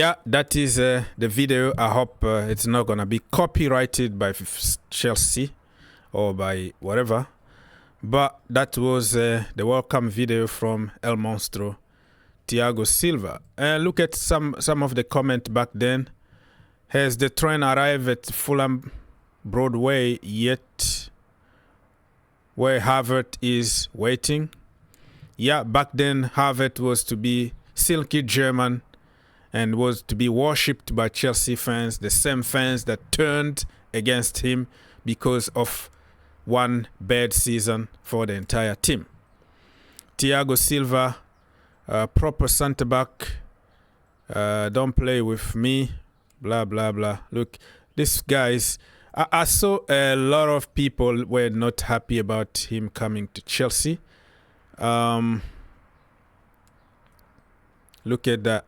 Yeah, that is the video. I hope it's not going to be copyrighted by Chelsea or by whatever. But that was the welcome video from El Monstro, Thiago Silva. Look at some of the comment back then. Has the train arrived at Fulham Broadway yet where Harvard is waiting? Yeah, back then Harvard was to be silky German and was to be worshipped by Chelsea fans, the same fans that turned against him because of one bad season for the entire team. Thiago Silva, proper centre-back, don't play with me, blah, blah, blah. Look, this guy's... I saw a lot of people were not happy about him coming to Chelsea. Look at that.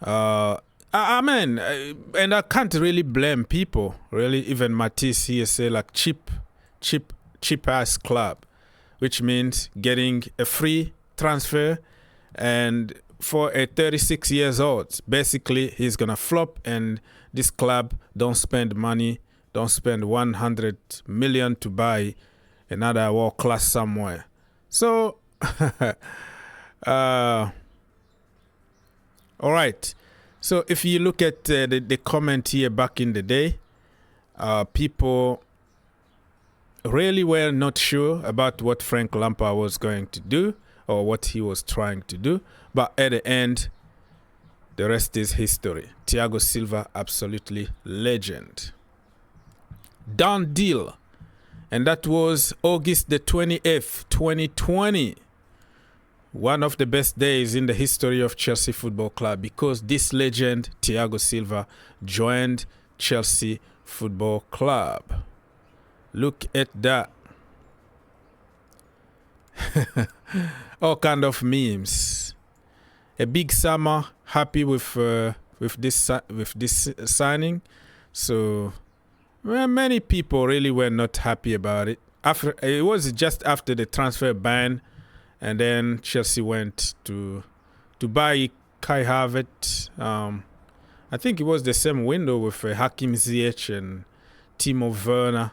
I mean, and I can't really blame people, really. Even Matisse here say like cheap ass club, which means getting a free transfer, and for a 36 years old, basically he's gonna flop, and this club don't spend money, don't spend 100 million to buy another world class somewhere. So, all right. So if you look at the comment here back in the day, people really were not sure about what Frank Lampard was going to do or what he was trying to do. But at the end, the rest is history. Thiago Silva, absolutely legend. Done deal. And that was August the 28th, 2020. One of the best days in the history of Chelsea Football Club, because this legend, Thiago Silva, joined Chelsea Football Club. Look at that. All kind of memes. A big summer, happy with this signing. So well, many people really were not happy about it. It was just after the transfer ban. And then Chelsea went to buy Kai Havertz. I think it was the same window with Hakim Ziyech and Timo Werner.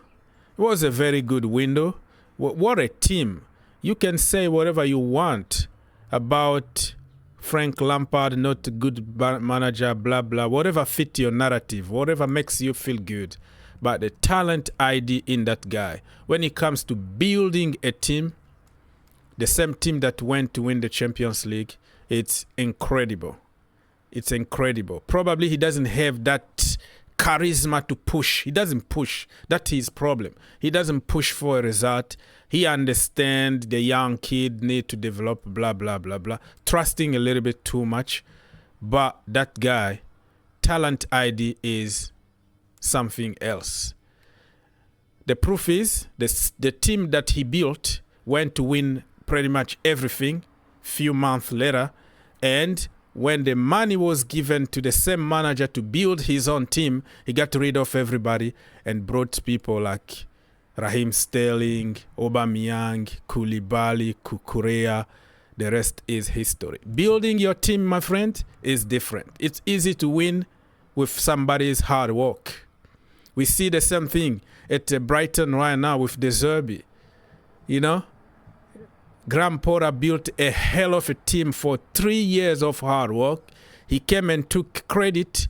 It was a very good window. What a team. You can say whatever you want about Frank Lampard, not a good manager, blah, blah, whatever fit your narrative, whatever makes you feel good. But the talent ID in that guy, when it comes to building a team, the same team that went to win the Champions League, it's incredible. It's incredible. Probably he doesn't have that charisma to push. He doesn't push. That's his problem. He doesn't push for a result. He understands the young kid need to develop, blah, blah, blah, blah. Trusting a little bit too much. But that guy, talent ID is something else. The proof is the team that he built went to win pretty much everything few months later, and when the money was given to the same manager to build his own team, he got rid of everybody and brought people like Raheem Sterling, Aubameyang, Koulibaly, Kukurea. The rest is history. Building your team, my friend, is different. It's easy to win with somebody's hard work. We see the same thing at Brighton right now with De Zerbi. You know, Graham Potter built a hell of a team for 3 years of hard work. He came and took credit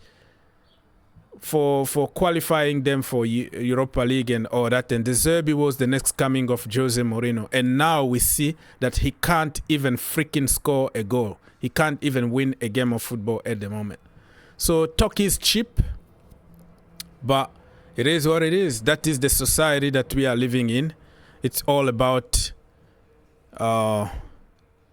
for qualifying them for Europa League and all that. And De Zerbi was the next coming of Jose Mourinho. And now we see that he can't even freaking score a goal. He can't even win a game of football at the moment. So talk is cheap, but it is what it is. That is the society that we are living in. It's all about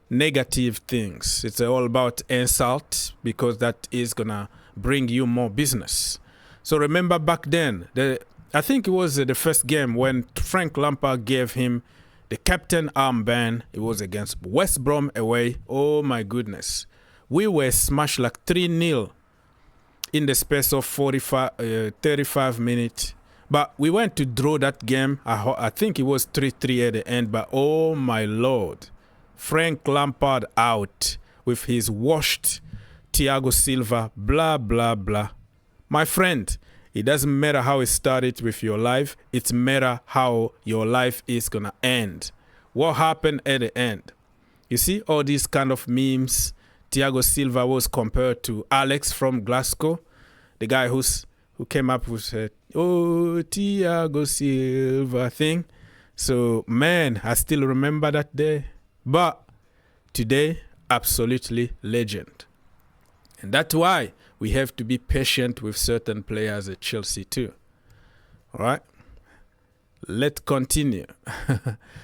negative things. It's all about insult, because that is gonna bring you more business. So remember back then, I think it was the first game when Frank Lampard gave him the captain armband. It was against West Brom away. Oh my goodness. We were smashed like 3-0 in the space of 35 minutes. But we went to draw that game. I think it was 3-3 at the end. But oh my Lord, Frank Lampard out with his washed Thiago Silva, blah, blah, blah. My friend, it doesn't matter how it started with your life. It matters how your life is going to end. What happened at the end? You see all these kind of memes. Thiago Silva was compared to Alex from Glasgow, the guy who came up with Thiago Silva thing. So, man, I still remember that day. But today, absolutely legend. And that's why we have to be patient with certain players at Chelsea too. All right? Let's continue.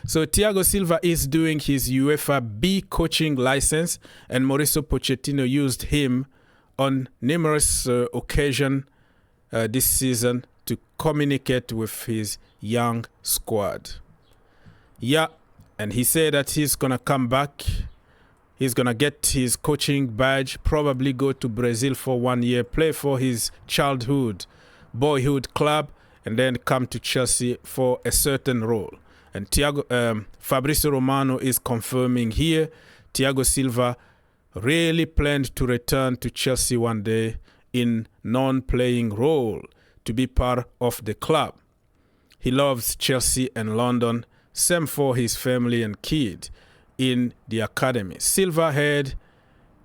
So Thiago Silva is doing his UEFA B coaching license, and Mauricio Pochettino used him on numerous occasions this season to communicate with his young squad. Yeah, and he said that he's going to come back. He's going to get his coaching badge, probably go to Brazil for 1 year, play for his boyhood club, and then come to Chelsea for a certain role. And Fabrizio Romano is confirming here, Thiago Silva really planned to return to Chelsea one day in non-playing role to be part of the club. He loves Chelsea and London, same for his family and kid in the academy. Silva had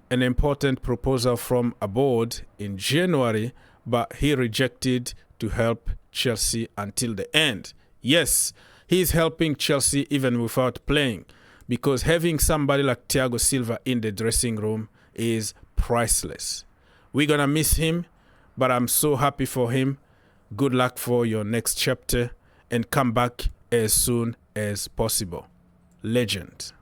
an important proposal from a board in January, but he rejected to help Chelsea until the end. Yes, he's helping Chelsea even without playing, because having somebody like Thiago Silva in the dressing room is priceless. We're going to miss him, but I'm so happy for him. Good luck for your next chapter, and come back as soon as possible. Legend.